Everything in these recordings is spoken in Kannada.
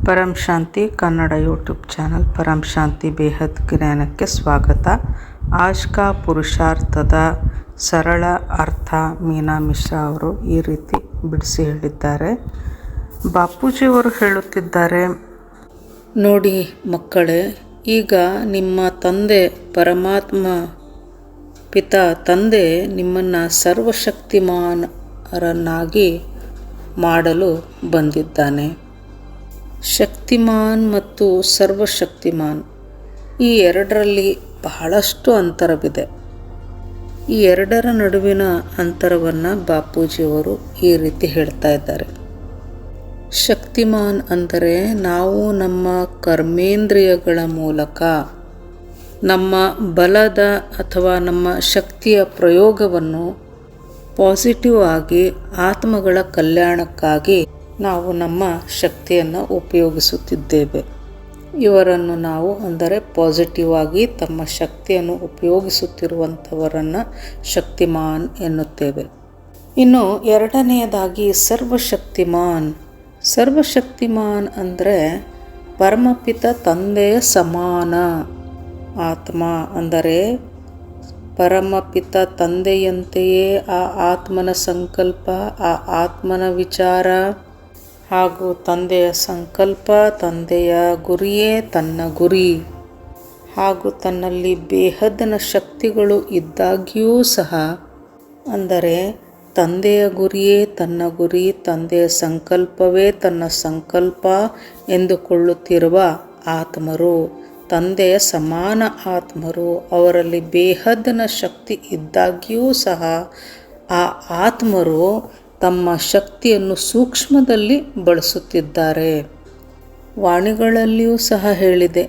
ಪರಂ ಶಾಂತಿ ಕನ್ನಡ ಯೂಟ್ಯೂಬ್ ಚಾನಲ್ ಪರಂ ಶಾಂತಿ ಬೇಹದ್ ಜ್ಞಾನಕ್ಕೆ ಸ್ವಾಗತ. ಆಜ್ ಕಾ ಪುರುಷಾರ್ಥದ ಸರಳ ಅರ್ಥ ಮೀನಾ ಮಿಶ್ರಾ ಅವರು ಈ ರೀತಿ ಬಿಡಿಸಿ ಹೇಳಿದ್ದಾರೆ. ಬಾಪೂಜಿಯವರು ಹೇಳುತ್ತಿದ್ದಾರೆ, ನೋಡಿ ಮಕ್ಕಳೇ, ಈಗ ನಿಮ್ಮ ತಂದೆ ಪರಮಾತ್ಮ ಪಿತಾ ತಂದೆ ನಿಮ್ಮನ್ನು ಸರ್ವಶಕ್ತಿಮಾನರನ್ನಾಗಿ ಮಾಡಲು ಬಂದಿದ್ದಾನೆ. ಶಕ್ತಿಮಾನ್ ಮತ್ತು ಸರ್ವಶಕ್ತಿಮಾನ್ ಈ ಎರಡರಲ್ಲಿ ಬಹಳಷ್ಟು ಅಂತರವಿದೆ. ಈ ಎರಡರ ನಡುವಿನ ಅಂತರವನ್ನು ಬಾಪೂಜಿಯವರು ಈ ರೀತಿ ಹೇಳ್ತಾ ಇದ್ದಾರೆ. ಶಕ್ತಿಮಾನ್ ಅಂದರೆ ನಾವು ನಮ್ಮ ಕರ್ಮೇಂದ್ರಿಯಗಳ ಮೂಲಕ ನಮ್ಮ ಬಲದ ಅಥವಾ ನಮ್ಮ ಶಕ್ತಿಯ ಪ್ರಯೋಗವನ್ನು ಪಾಸಿಟಿವ್ ಆಗಿ ಆತ್ಮಗಳ ಕಲ್ಯಾಣಕ್ಕಾಗಿ ನಾವು ನಮ್ಮ ಶಕ್ತಿಯನ್ನು ಉಪಯೋಗಿಸುತ್ತಿದ್ದೇವೆ. ಇವರನ್ನು ನಾವು ಅಂದರೆ ಪಾಸಿಟಿವ್ ಆಗಿ ತಮ್ಮ ಶಕ್ತಿಯನ್ನು ಉಪಯೋಗಿಸುತ್ತಿರುವಂಥವರನ್ನು ಶಕ್ತಿಮಾನ್ ಎನ್ನುತ್ತೇವೆ. ಇನ್ನು ಎರಡನೆಯದಾಗಿ ಸರ್ವಶಕ್ತಿಮಾನ್. ಸರ್ವಶಕ್ತಿಮಾನ್ ಅಂದರೆ ಪರಮಪಿತ ತಂದೆಯ ಸಮಾನ ಆತ್ಮ. ಅಂದರೆ ಪರಮಪಿತ ತಂದೆಯಂತೆಯೇ ಆ ಆತ್ಮನ ಸಂಕಲ್ಪ, ಆ ಆತ್ಮನ ವಿಚಾರ ಹಾಗೂ ತಂದೆಯ ಸಂಕಲ್ಪ, ತಂದೆಯ ಗುರಿಯೇ ತನ್ನ ಗುರಿ. ಹಾಗೂ ತನ್ನಲ್ಲಿ ಬೇಹದ್ದಿನ ಶಕ್ತಿಗಳು ಇದ್ದಾಗ್ಯೂ ಸಹ, ಅಂದರೆ ತಂದೆಯ ಗುರಿಯೇ ತನ್ನ ಗುರಿ, ತಂದೆಯ ಸಂಕಲ್ಪವೇ ತನ್ನ ಸಂಕಲ್ಪ ಎಂದುಕೊಳ್ಳುತ್ತಿರುವ ಆತ್ಮರು, ತಂದೆಯ ಸಮಾನ ಆತ್ಮರು. ಅವರಲ್ಲಿ ಬೇಹದ್ದಿನ ಶಕ್ತಿ ಇದ್ದಾಗ್ಯೂ ಸಹ ಆ ಆತ್ಮರು ತಮ್ಮ ಶಕ್ತಿಯನ್ನು ಸೂಕ್ಷ್ಮದಲ್ಲಿ ಬಳಸುತ್ತಿದ್ದಾರೆ. ವಾಣಿಗಳಲ್ಲಿಯೂ ಸಹ ಹೇಳಿದೆ,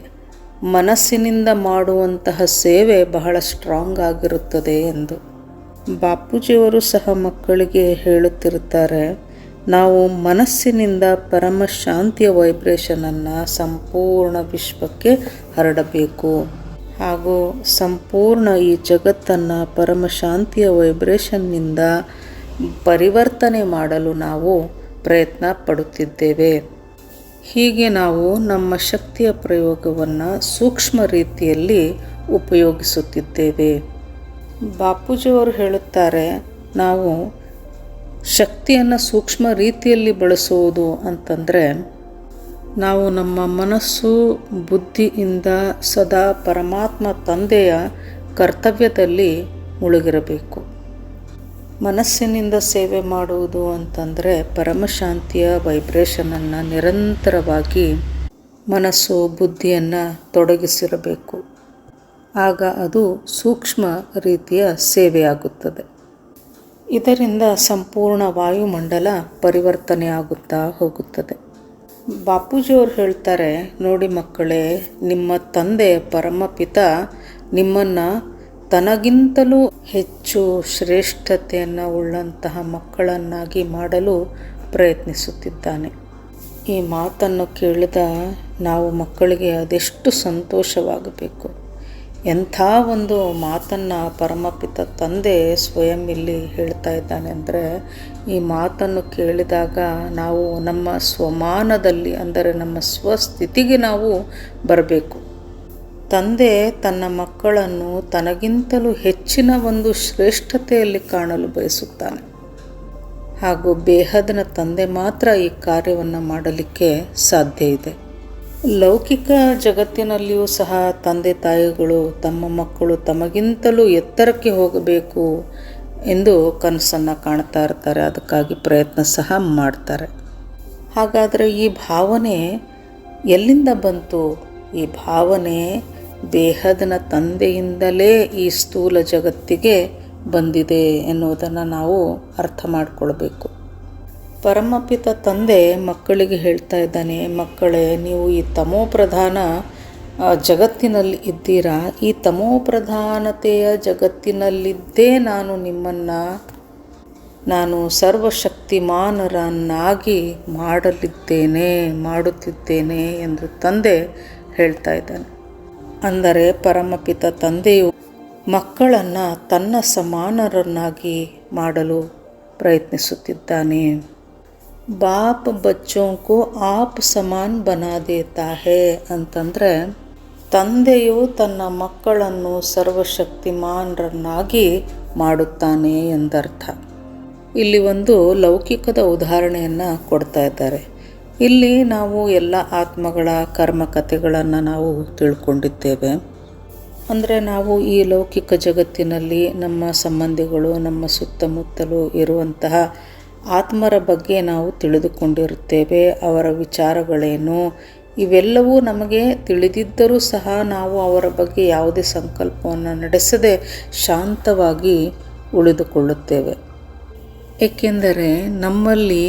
ಮನಸ್ಸಿನಿಂದ ಮಾಡುವಂತಹ ಸೇವೆ ಬಹಳ ಸ್ಟ್ರಾಂಗ್ ಆಗಿರುತ್ತದೆ ಎಂದು. ಬಾಪೂಜಿಯವರು ಸಹ ಮಕ್ಕಳಿಗೆ ಹೇಳುತ್ತಿರುತ್ತಾರೆ, ನಾವು ಮನಸ್ಸಿನಿಂದ ಪರಮ ಶಾಂತಿಯ ವೈಬ್ರೇಷನನ್ನು ಸಂಪೂರ್ಣ ವಿಶ್ವಕ್ಕೆ ಹರಡಬೇಕು. ಹಾಗೂ ಸಂಪೂರ್ಣ ಈ ಜಗತ್ತನ್ನು ಪರಮ ಶಾಂತಿಯ ವೈಬ್ರೇಷನ್ನಿಂದ ಪರಿವರ್ತನೆ ಮಾಡಲು ನಾವು ಪ್ರಯತ್ನ ಪಡುತ್ತಿದ್ದೇವೆ. ಹೀಗೆ ನಾವು ನಮ್ಮ ಶಕ್ತಿಯ ಪ್ರಯೋಗವನ್ನು ಸೂಕ್ಷ್ಮ ರೀತಿಯಲ್ಲಿ ಉಪಯೋಗಿಸುತ್ತಿದ್ದೇವೆ. ಬಾಪೂಜಿಯವರು ಹೇಳುತ್ತಾರೆ, ನಾವು ಶಕ್ತಿಯನ್ನು ಸೂಕ್ಷ್ಮ ರೀತಿಯಲ್ಲಿ ಬಳಸುವುದು ಅಂತಂದರೆ ನಾವು ನಮ್ಮ ಮನಸ್ಸು ಬುದ್ಧಿಯಿಂದ ಸದಾ ಪರಮಾತ್ಮ ತಂದೆಯ ಕರ್ತವ್ಯದಲ್ಲಿ ಮುಳುಗಿರಬೇಕು. ಮನಸ್ಸಿನಿಂದ ಸೇವೆ ಮಾಡುವುದು ಅಂತಂದರೆ ಪರಮಶಾಂತಿಯ ವೈಬ್ರೇಷನನ್ನು ನಿರಂತರವಾಗಿ ಮನಸ್ಸು ಬುದ್ಧಿಯನ್ನು ತೊಡಗಿಸಿರಬೇಕು. ಆಗ ಅದು ಸೂಕ್ಷ್ಮ ರೀತಿಯ ಸೇವೆಯಾಗುತ್ತದೆ. ಇದರಿಂದ ಸಂಪೂರ್ಣ ವಾಯುಮಂಡಲ ಪರಿವರ್ತನೆ ಆಗುತ್ತಾ ಹೋಗುತ್ತದೆ. ಬಾಪೂಜಿಯವರು ಹೇಳ್ತಾರೆ, ನೋಡಿ ಮಕ್ಕಳೇ, ನಿಮ್ಮ ತಂದೆ ಪರಮಪಿತ ನಿಮ್ಮನ್ನು ತನಗಿಂತಲೂ ಹೆಚ್ಚು ಶ್ರೇಷ್ಠತೆಯನ್ನು ಉಳ್ಳಂತಹ ಮಕ್ಕಳನ್ನಾಗಿ ಮಾಡಲು ಪ್ರಯತ್ನಿಸುತ್ತಿದ್ದಾನೆ. ಈ ಮಾತನ್ನು ಕೇಳಿದ ನಾವು ಮಕ್ಕಳಿಗೆ ಅದೆಷ್ಟು ಸಂತೋಷವಾಗಬೇಕು. ಎಂಥ ಒಂದು ಮಾತನ್ನು ಪರಮಪಿತ ತಂದೆ ಸ್ವಯಂ ಇಲ್ಲಿ ಹೇಳ್ತಾ ಇದ್ದಾನೆ ಅಂದರೆ, ಈ ಮಾತನ್ನು ಕೇಳಿದಾಗ ನಾವು ನಮ್ಮ ಸ್ವಮಾನದಲ್ಲಿ, ಅಂದರೆ ನಮ್ಮ ಸ್ವಸ್ಥಿತಿಗೆ ನಾವು ಬರಬೇಕು. ತಂದೆ ತನ್ನ ಮಕ್ಕಳನ್ನು ತನಗಿಂತಲೂ ಹೆಚ್ಚಿನ ಒಂದು ಶ್ರೇಷ್ಠತೆಯಲ್ಲಿ ಕಾಣಲು ಬಯಸುತ್ತಾನೆ. ಹಾಗೂ ಬೇಹದ್ನ ತಂದೆ ಮಾತ್ರ ಈ ಕಾರ್ಯವನ್ನು ಮಾಡಲಿಕ್ಕೆ ಸಾಧ್ಯ ಇದೆ. ಲೌಕಿಕ ಜಗತ್ತಿನಲ್ಲಿಯೂ ಸಹ ತಂದೆ ತಾಯಿಗಳು ತಮ್ಮ ಮಕ್ಕಳು ತಮಗಿಂತಲೂ ಎತ್ತರಕ್ಕೆ ಹೋಗಬೇಕು ಎಂದು ಕನಸನ್ನು ಕಾಣ್ತಾ ಇರ್ತಾರೆ. ಅದಕ್ಕಾಗಿ ಪ್ರಯತ್ನ ಸಹ ಮಾಡ್ತಾರೆ. ಹಾಗಾದರೆ ಈ ಭಾವನೆ ಎಲ್ಲಿಂದ ಬಂತು? ಈ ಭಾವನೆ ಬೇಹದ್ನ ತಂದೆಯಿಂದಲೇ ಈ ಸ್ಥೂಲ ಜಗತ್ತಿಗೆ ಬಂದಿದೆ ಎನ್ನುವುದನ್ನು ನಾವು ಅರ್ಥ ಮಾಡಿಕೊಳ್ಬೇಕು. ಪರಮಪಿತ ತಂದೆ ಮಕ್ಕಳಿಗೆ ಹೇಳ್ತಾ ಇದ್ದಾನೆ, ಮಕ್ಕಳೇ, ನೀವು ಈ ತಮೋಪ್ರಧಾನ ಜಗತ್ತಿನಲ್ಲಿ ಇದ್ದೀರಾ. ಈ ತಮೋಪ್ರಧಾನತೆಯ ಜಗತ್ತಿನಲ್ಲಿದ್ದೇ ನಾನು ಸರ್ವಶಕ್ತಿಮಾನರನ್ನಾಗಿ ಮಾಡುತ್ತಿದ್ದೇನೆ ಎಂದು ತಂದೆ ಹೇಳ್ತಾ ಇದ್ದಾನೆ. ಅಂದರೆ ಪರಮಪಿತ ತಂದೆಯು ಮಕ್ಕಳನ್ನು ತನ್ನ ಸಮಾನರನ್ನಾಗಿ ಮಾಡಲು ಪ್ರಯತ್ನಿಸುತ್ತಿದ್ದಾನೆ. ಬಾಪ್ ಬಚ್ಚೋಂಕು ಆಪ್ ಸಮಾನ್ ಬನಾ ದೇತಾ ಹೇ ಅಂತಂದರೆ ತಂದೆಯು ತನ್ನ ಮಕ್ಕಳನ್ನು ಸರ್ವಶಕ್ತಿಮಾನರನ್ನಾಗಿ ಮಾಡುತ್ತಾನೆ ಎಂದರ್ಥ. ಇಲ್ಲಿ ಒಂದು ಲೌಕಿಕದ ಉದಾಹರಣೆಯನ್ನು ಕೊಡ್ತಾ ಇದ್ದಾರೆ. ಇಲ್ಲಿ ನಾವು ಎಲ್ಲ ಆತ್ಮಗಳ ಕರ್ಮಕಥೆಗಳನ್ನು ನಾವು ತಿಳ್ಕೊಂಡಿದ್ದೇವೆ. ಅಂದರೆ ನಾವು ಈ ಲೌಕಿಕ ಜಗತ್ತಿನಲ್ಲಿ ನಮ್ಮ ಸಂಬಂಧಿಗಳು, ನಮ್ಮ ಸುತ್ತಮುತ್ತಲೂ ಇರುವಂತಹ ಆತ್ಮರ ಬಗ್ಗೆ ನಾವು ತಿಳಿದುಕೊಂಡಿರುತ್ತೇವೆ. ಅವರ ವಿಚಾರಗಳೇನು ಇವೆಲ್ಲವೂ ನಮಗೆ ತಿಳಿದಿದ್ದರೂ ಸಹ ನಾವು ಅವರ ಬಗ್ಗೆ ಯಾವುದೇ ಸಂಕಲ್ಪವನ್ನು ನಡೆಸದೆ ಶಾಂತವಾಗಿ ಉಳಿದುಕೊಳ್ಳುತ್ತೇವೆ. ಏಕೆಂದರೆ ನಮ್ಮಲ್ಲಿ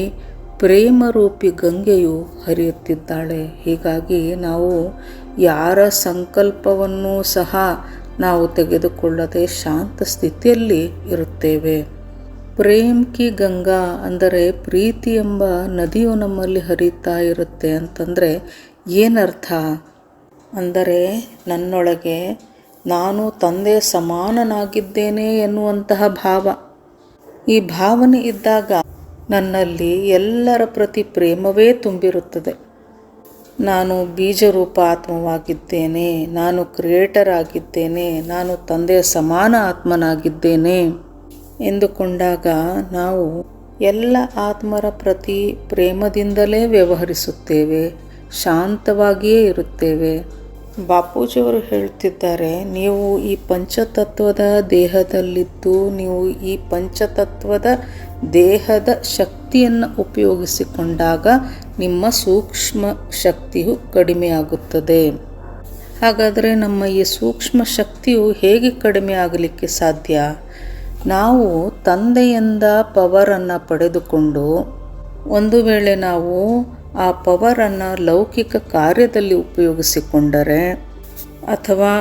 ಪ್ರೇಮರೂಪಿ ಗಂಗೆಯು ಹರಿಯುತ್ತಿದ್ದಾಳೆ. ಹೀಗಾಗಿ ನಾವು ಯಾರ ಸಂಕಲ್ಪವನ್ನು ಸಹ ನಾವು ತೆಗೆದುಕೊಳ್ಳದೆ ಶಾಂತ ಸ್ಥಿತಿಯಲ್ಲಿ ಇರುತ್ತೇವೆ. ಪ್ರೇಮ್ ಕಿ ಗಂಗಾ ಅಂದರೆ ಪ್ರೀತಿ ಎಂಬ ನದಿಯು ನಮ್ಮಲ್ಲಿ ಹರಿತಾ ಇರುತ್ತೆ ಅಂತಂದರೆ ಏನರ್ಥ ಅಂದರೆ ನನ್ನೊಳಗೆ ನಾನು ತಂದೆ ಸಮಾನನಾಗಿದ್ದೇನೆ ಎನ್ನುವಂತಹ ಭಾವ. ಈ ಭಾವನೆ ಇದ್ದಾಗ ನನ್ನಲ್ಲಿ ಎಲ್ಲರ ಪ್ರತಿ ಪ್ರೇಮವೇ ತುಂಬಿರುತ್ತದೆ. ನಾನು ಬೀಜರೂಪ ಆತ್ಮವಾಗಿದ್ದೇನೆ, ನಾನು ಕ್ರಿಯೇಟರ್ ಆಗಿದ್ದೇನೆ, ನಾನು ತಂದೆಯ ಸಮಾನ ಆತ್ಮನಾಗಿದ್ದೇನೆ ಎಂದುಕೊಂಡಾಗ ನಾವು ಎಲ್ಲ ಆತ್ಮರ ಪ್ರತಿ ಪ್ರೇಮದಿಂದಲೇ ವ್ಯವಹರಿಸುತ್ತೇವೆ, ಶಾಂತವಾಗಿಯೇ ಇರುತ್ತೇವೆ. ಬಾಪೂಜಿಯವರು ಹೇಳ್ತಿದ್ದಾರೆ, ನೀವು ಈ ಪಂಚತತ್ವದ ದೇಹದಲ್ಲಿದ್ದು ನೀವು ಈ ಪಂಚತತ್ವದ ದೇಹದ ಶಕ್ತಿಯನ್ನು ಉಪಯೋಗಿಸಿಕೊಂಡಾಗ ನಿಮ್ಮ ಸೂಕ್ಷ್ಮ ಶಕ್ತಿಯು ಕಡಿಮೆಯಾಗುತ್ತದೆ. ಹಾಗಾದರೆ ನಮ್ಮ ಈ ಸೂಕ್ಷ್ಮ ಶಕ್ತಿಯು ಹೇಗೆ ಕಡಿಮೆ ಆಗಲಿಕ್ಕೆ ಸಾಧ್ಯ? ನಾವು ತಂದೆಯಿಂದ ಪವರನ್ನು ಪಡೆದುಕೊಂಡು ಒಂದು ವೇಳೆ ನಾವು ಆ ಪವರನ್ನು ಲೌಕಿಕ ಕಾರ್ಯದಲ್ಲಿ ಉಪಯೋಗಿಸಿಕೊಂಡರೆ ಅಥವಾ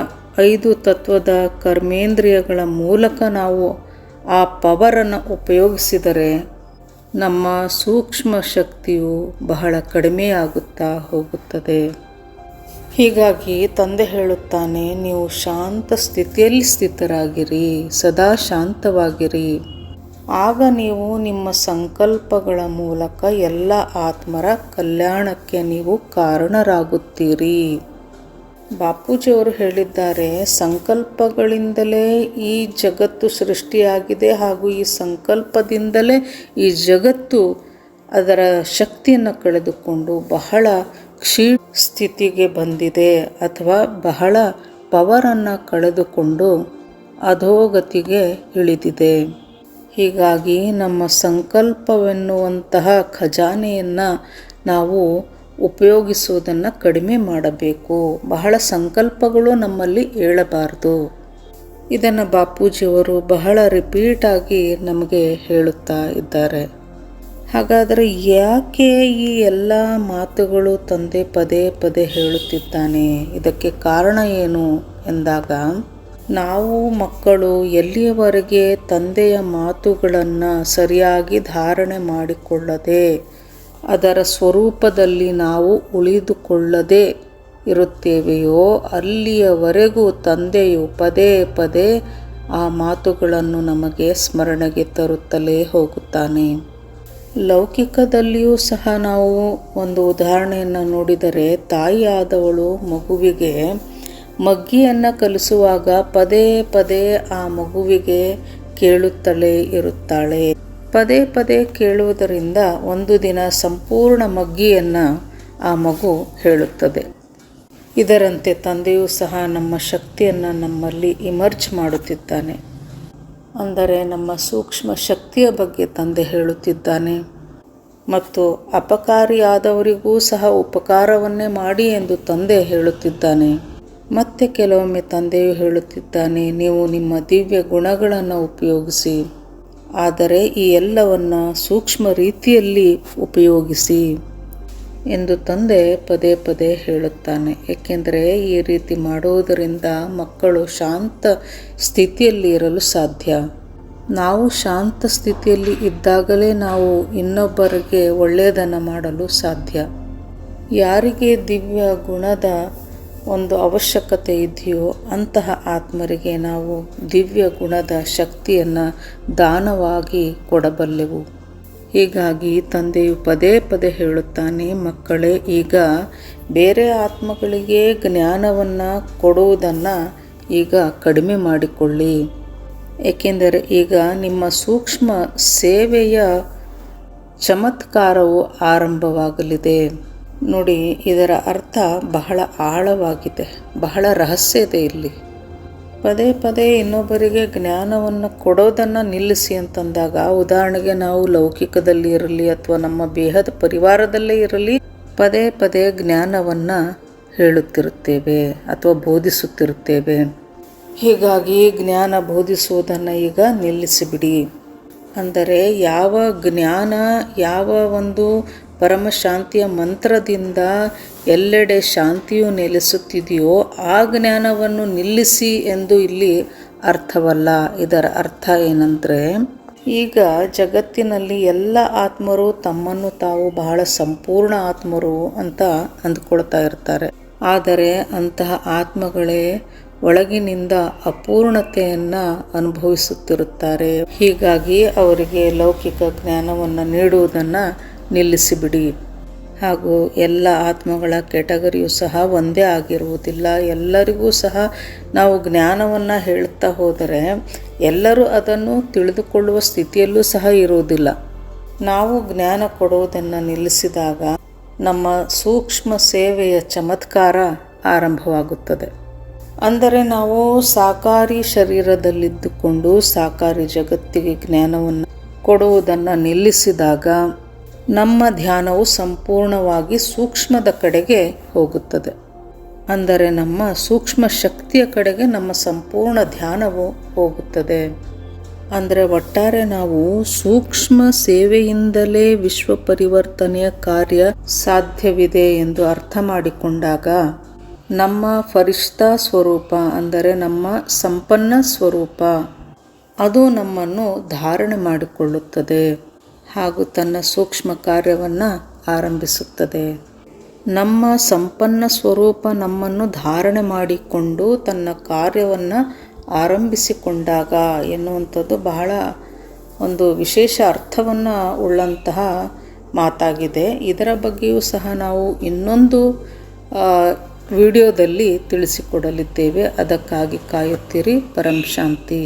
5 ತತ್ವದ ಕರ್ಮೇಂದ್ರಿಯಗಳ ಮೂಲಕ ನಾವು ಆ ಪವರನ್ನು ಉಪಯೋಗಿಸಿದರೆ ನಮ್ಮ ಸೂಕ್ಷ್ಮ ಶಕ್ತಿಯು ಬಹಳ ಕಡಿಮೆಯಾಗುತ್ತಾ ಹೋಗುತ್ತದೆ. ಹೀಗಾಗಿ ತಂದೆ ಹೇಳುತ್ತಾನೆ, ನೀವು ಶಾಂತ ಸ್ಥಿತಿಯಲ್ಲಿ ಸ್ಥಿತರಾಗಿರಿ, ಸದಾ ಶಾಂತವಾಗಿರಿ. ಆಗ ನೀವು ನಿಮ್ಮ ಸಂಕಲ್ಪಗಳ ಮೂಲಕ ಎಲ್ಲ ಆತ್ಮರ ಕಲ್ಯಾಣಕ್ಕೆ ನೀವು ಕಾರಣರಾಗುತ್ತೀರಿ. ಬಾಪೂಜಿಯವರು ಹೇಳಿದ್ದಾರೆ, ಸಂಕಲ್ಪಗಳಿಂದಲೇ ಈ ಜಗತ್ತು ಸೃಷ್ಟಿಯಾಗಿದೆ ಹಾಗೂ ಈ ಸಂಕಲ್ಪದಿಂದಲೇ ಈ ಜಗತ್ತು ಅದರ ಶಕ್ತಿಯನ್ನು ಕಳೆದುಕೊಂಡು ಬಹಳ ಕ್ಷೀಣ ಸ್ಥಿತಿಗೆ ಬಂದಿದೆ ಅಥವಾ ಬಹಳ ಪವರನ್ನು ಕಳೆದುಕೊಂಡು ಅಧೋಗತಿಗೆ ಇಳಿದಿದೆ. ಹೀಗಾಗಿ ನಮ್ಮ ಸಂಕಲ್ಪವೆನ್ನುವಂತಹ ಖಜಾನೆಯನ್ನು ನಾವು ಉಪಯೋಗಿಸುವುದನ್ನು ಕಡಿಮೆ ಮಾಡಬೇಕು. ಬಹಳ ಸಂಕಲ್ಪಗಳು ನಮ್ಮಲ್ಲಿ ಏಳಬಾರದು. ಇದನ್ನು ಬಾಪೂಜಿಯವರು ಬಹಳ ರಿಪೀಟಾಗಿ ನಮಗೆ ಹೇಳುತ್ತಾ ಇದ್ದಾರೆ. ಹಾಗಾದರೆ ಯಾಕೆ ಈ ಎಲ್ಲ ಮಾತುಗಳು ತಂದೆ ಪದೇ ಪದೇ ಹೇಳುತ್ತಿದ್ದಾನೆ? ಇದಕ್ಕೆ ಕಾರಣ ಏನು ಎಂದಾಗ, ನಾವು ಮಕ್ಕಳು ಎಲ್ಲಿಯವರೆಗೆ ತಂದೆಯ ಮಾತುಗಳನ್ನು ಸರಿಯಾಗಿ ಧಾರಣೆ ಮಾಡಿಕೊಳ್ಳದೆ ಅದರ ಸ್ವರೂಪದಲ್ಲಿ ನಾವು ಉಳಿದುಕೊಳ್ಳದೆ ಇರುತ್ತೇವೆಯೋ ಅಲ್ಲಿಯವರೆಗೂ ತಂದೆಯು ಪದೇ ಪದೇ ಆ ಮಾತುಗಳನ್ನು ನಮಗೆ ಸ್ಮರಣೆಗೆ ತರುತ್ತಲೇ ಹೋಗುತ್ತಾನೆ. ಲೌಕಿಕದಲ್ಲಿಯೂ ಸಹ ನಾವು ಒಂದು ಉದಾಹರಣೆಯನ್ನು ನೋಡಿದರೆ, ತಾಯಿಯಾದವಳು ಮಗುವಿಗೆ ಮಗ್ಗಿಯನ್ನು ಕಲಿಸುವಾಗ ಪದೇ ಪದೇ ಆ ಮಗುವಿಗೆ ಕೇಳುತ್ತಲೇ ಇರುತ್ತಾಳೆ. ಪದೇ ಪದೇ ಕೇಳುವುದರಿಂದ ಒಂದು ದಿನ ಸಂಪೂರ್ಣ ಮಗ್ಗಿಯನ್ನು ಆ ಮಗು ಹೇಳುತ್ತದೆ. ಇದರಂತೆ ತಂದೆಯೂ ಸಹ ನಮ್ಮ ಶಕ್ತಿಯನ್ನು ನಮ್ಮಲ್ಲಿ ಇಮರ್ಜ್ ಮಾಡುತ್ತಿದ್ದಾನೆ. ಅಂದರೆ ನಮ್ಮ ಸೂಕ್ಷ್ಮ ಶಕ್ತಿಯ ಬಗ್ಗೆ ತಂದೆ ಹೇಳುತ್ತಿದ್ದಾನೆ ಮತ್ತು ಅಪಕಾರಿಯಾದವರಿಗೂ ಸಹ ಉಪಕಾರವನ್ನೇ ಮಾಡಿ ಎಂದು ತಂದೆ ಹೇಳುತ್ತಿದ್ದಾನೆ. ಮತ್ತೆ ಕೆಲವೊಮ್ಮೆ ತಂದೆಯು ಹೇಳುತ್ತಿದ್ದಾನೆ, ನೀವು ನಿಮ್ಮ ದಿವ್ಯ ಗುಣಗಳನ್ನು ಉಪಯೋಗಿಸಿ, ಆದರೆ ಈ ಎಲ್ಲವನ್ನು ಸೂಕ್ಷ್ಮ ರೀತಿಯಲ್ಲಿ ಉಪಯೋಗಿಸಿ ಎಂದು ತಂದೆ ಪದೇ ಪದೇ ಹೇಳುತ್ತಾನೆ. ಏಕೆಂದರೆ ಈ ರೀತಿ ಮಾಡುವುದರಿಂದ ಮಕ್ಕಳು ಶಾಂತ ಸ್ಥಿತಿಯಲ್ಲಿ ಇರಲು ಸಾಧ್ಯ. ನಾವು ಶಾಂತ ಸ್ಥಿತಿಯಲ್ಲಿ ಇದ್ದಾಗಲೇ ನಾವು ಇನ್ನೊಬ್ಬರಿಗೆ ಒಳ್ಳೆಯದನ್ನು ಮಾಡಲು ಸಾಧ್ಯ. ಯಾರಿಗೆ ದಿವ್ಯ ಗುಣದ ಒಂದು ಅವಶ್ಯಕತೆ ಇದೆಯೋ ಅಂತಹ ಆತ್ಮರಿಗೆ ನಾವು ದಿವ್ಯ ಗುಣದ ಶಕ್ತಿಯನ್ನು ದಾನವಾಗಿ ಕೊಡಬಲ್ಲೆವು. ಹೀಗಾಗಿ ತಂದೆಯು ಪದೇ ಪದೇ ಹೇಳುತ್ತಾನೆ, ಮಕ್ಕಳೇ, ಈಗ ಬೇರೆ ಆತ್ಮಗಳಿಗೆ ಜ್ಞಾನವನ್ನು ಕೊಡುವುದನ್ನು ಈಗ ಕಡಿಮೆ ಮಾಡಿಕೊಳ್ಳಿ. ಏಕೆಂದರೆ ಈಗ ನಿಮ್ಮ ಸೂಕ್ಷ್ಮ ಸೇವೆಯ ಚಮತ್ಕಾರವು ಆರಂಭವಾಗಲಿದೆ. ನೋಡಿ, ಇದರ ಅರ್ಥ ಬಹಳ ಆಳವಾಗಿದೆ, ಬಹಳ ರಹಸ್ಯ ಇದೆ ಇಲ್ಲಿ. ಪದೇ ಪದೇ ಇನ್ನೊಬ್ಬರಿಗೆ ಜ್ಞಾನವನ್ನು ಕೊಡೋದನ್ನು ನಿಲ್ಲಿಸಿ ಅಂತಂದಾಗ, ಉದಾಹರಣೆಗೆ ನಾವು ಲೌಕಿಕದಲ್ಲಿ ಇರಲಿ ಅಥವಾ ನಮ್ಮ ದೇಹದ ಪರಿವಾರದಲ್ಲೇ ಇರಲಿ, ಪದೇ ಪದೇ ಜ್ಞಾನವನ್ನು ಹೇಳುತ್ತಿರುತ್ತೇವೆ ಅಥವಾ ಬೋಧಿಸುತ್ತಿರುತ್ತೇವೆ. ಹೀಗಾಗಿ ಜ್ಞಾನ ಬೋಧಿಸುವುದನ್ನು ಈಗ ನಿಲ್ಲಿಸಿಬಿಡಿ. ಅಂದರೆ ಯಾವ ಜ್ಞಾನ, ಯಾವ ಒಂದು ಪರಮಶಾಂತಿಯ ಮಂತ್ರದಿಂದ ಎಲ್ಲೆಡೆ ಶಾಂತಿಯು ನೆಲೆಸುತ್ತಿದೆಯೋ ಆ ಜ್ಞಾನವನ್ನು ನಿಲ್ಲಿಸಿ ಎಂದು ಇಲ್ಲಿ ಅರ್ಥವಲ್ಲ. ಇದರ ಅರ್ಥ ಏನಂದರೆ, ಈಗ ಜಗತ್ತಿನಲ್ಲಿ ಎಲ್ಲ ಆತ್ಮರು ತಮ್ಮನ್ನು ತಾವು ಬಹಳ ಸಂಪೂರ್ಣ ಆತ್ಮರು ಅಂತ ಅಂದ್ಕೊಳ್ತಾ ಇರ್ತಾರೆ. ಆದರೆ ಅಂತಹ ಆತ್ಮಗಳೇ ಒಳಗಿನಿಂದ ಅಪೂರ್ಣತೆಯನ್ನು ಅನುಭವಿಸುತ್ತಿರುತ್ತಾರೆ. ಹೀಗಾಗಿ ಅವರಿಗೆ ಲೌಕಿಕ ಜ್ಞಾನವನ್ನು ನೀಡುವುದನ್ನು ನಿಲ್ಲಿಸಿಬಿಡಿ. ಹಾಗೂ ಎಲ್ಲ ಆತ್ಮಗಳ ಕೆಟಗರಿಯೂ ಸಹ ಒಂದೇ ಆಗಿರುವುದಿಲ್ಲ. ಎಲ್ಲರಿಗೂ ಸಹ ನಾವು ಜ್ಞಾನವನ್ನು ಹೇಳ್ತಾ ಹೋದರೆ ಎಲ್ಲರೂ ಅದನ್ನು ತಿಳಿದುಕೊಳ್ಳುವ ಸ್ಥಿತಿಯಲ್ಲೂ ಸಹ ಇರುವುದಿಲ್ಲ. ನಾವು ಜ್ಞಾನ ಕೊಡುವುದನ್ನು ನಿಲ್ಲಿಸಿದಾಗ ನಮ್ಮ ಸೂಕ್ಷ್ಮ ಸೇವೆಯ ಚಮತ್ಕಾರ ಆರಂಭವಾಗುತ್ತದೆ. ಅಂದರೆ ನಾವು ಸಾಕಾರಿ ಶರೀರದಲ್ಲಿದ್ದುಕೊಂಡು ಸಾಕಾರಿ ಜಗತ್ತಿಗೆ ಜ್ಞಾನವನ್ನು ಕೊಡುವುದನ್ನು ನಿಲ್ಲಿಸಿದಾಗ ನಮ್ಮ ಧ್ಯಾನವು ಸಂಪೂರ್ಣವಾಗಿ ಸೂಕ್ಷ್ಮದ ಕಡೆಗೆ ಹೋಗುತ್ತದೆ. ಅಂದರೆ ನಮ್ಮ ಸೂಕ್ಷ್ಮ ಶಕ್ತಿಯ ಕಡೆಗೆ ನಮ್ಮ ಸಂಪೂರ್ಣ ಧ್ಯಾನವು ಹೋಗುತ್ತದೆ. ಅಂದರೆ ಒಟ್ಟಾರೆ ನಾವು ಸೂಕ್ಷ್ಮ ಸೇವೆಯಿಂದಲೇ ವಿಶ್ವ ಪರಿವರ್ತನೆಯ ಕಾರ್ಯ ಸಾಧ್ಯವಿದೆ ಎಂದು ಅರ್ಥ ಮಾಡಿಕೊಂಡಾಗ ನಮ್ಮ ಫರಿಷ್ಠಾ ಸ್ವರೂಪ, ಅಂದರೆ ನಮ್ಮ ಸಂಪನ್ನ ಸ್ವರೂಪ, ಅದು ನಮ್ಮನ್ನು ಧಾರಣೆ ಮಾಡಿಕೊಳ್ಳುತ್ತದೆ ಹಾಗೂ ತನ್ನ ಸೂಕ್ಷ್ಮ ಕಾರ್ಯವನ್ನು ಆರಂಭಿಸುತ್ತದೆ. ನಮ್ಮ ಸಂಪನ್ನ ಸ್ವರೂಪ ನಮ್ಮನ್ನು ಧಾರಣೆ ಮಾಡಿಕೊಂಡು ತನ್ನ ಕಾರ್ಯವನ್ನು ಆರಂಭಿಸಿಕೊಂಡಾಗ ಎನ್ನುವಂಥದ್ದು ಬಹಳ ಒಂದು ವಿಶೇಷ ಅರ್ಥವನ್ನು ಉಳ್ಳಂತಹ ಮಾತಾಗಿದೆ. ಇದರ ಬಗ್ಗೆಯೂ ಸಹ ನಾವು ಇನ್ನೊಂದು ವಿಡಿಯೋದಲ್ಲಿ ತಿಳಿಸಿಕೊಡಲಿದ್ದೇವೆ. ಅದಕ್ಕಾಗಿ ಕಾಯುತ್ತೀರಿ. ಪರಂ ಶಾಂತಿ.